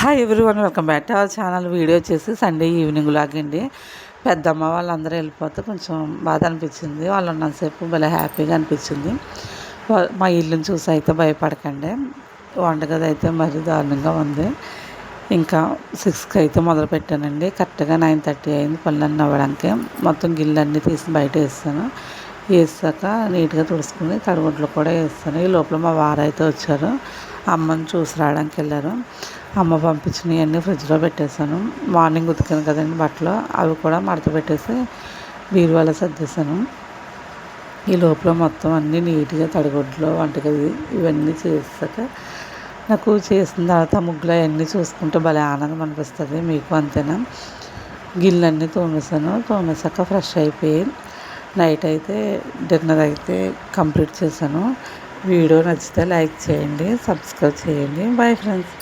Hi everyone, welcome back to our channel. Video వచ్చేసి Sunday evening లాగండి. పెద్దమ్మ వాళ్ళందరూ వెళ్ళిపోతే కొంచెం బాధ అనిపించింది. వాళ్ళు ఉన్నంతసేపు భలే హ్యాపీగా అనిపించింది. మా ఇల్లుని చూసి అయితే భయపడకండి. వంటగది అయితే మరీ దారుణంగా ఉంది. ఇంకా 6కి అయితే మొదలు పెట్టానండి. కరెక్ట్గా 9:30 అయింది పనులన్నీ అవ్వడానికి. మొత్తం గిన్నెలన్నీ తీసి బయట వేస్తాను. వేసాక నీట్గా తుడుచుకుని తడిగుడ్లు కూడా వేస్తాను. ఈ లోపల మా వారైతే వచ్చారు. అమ్మని చూసి రావడానికి వెళ్ళారు. అమ్మ పంపించినవన్నీ ఫ్రిడ్జ్లో పెట్టేశాను. మార్నింగ్ ఉతికాను కదండి బట్టలు, అవి కూడా మడత పెట్టేసి బీరువాలో సర్దేశాను. ఈ లోపల మొత్తం అన్నీ నీట్గా తడిగుడ్లు వంటగది ఇవన్నీ చేసాక నాకు చేసిన తర్వాత ముగ్గులు అవన్నీ చూసుకుంటే భలే ఆనందం అనిపిస్తుంది. మీకు అంతేనా? గిన్నెలన్నీ తోమేసాక ఫ్రెష్ అయిపోయి నైట్ అయితే డిన్నర్ అయితే కంప్లీట్ చేశాను. వీడియో నచ్చితే లైక్ చేయండి, సబ్స్క్రైబ్ చేయండి. Bye friends.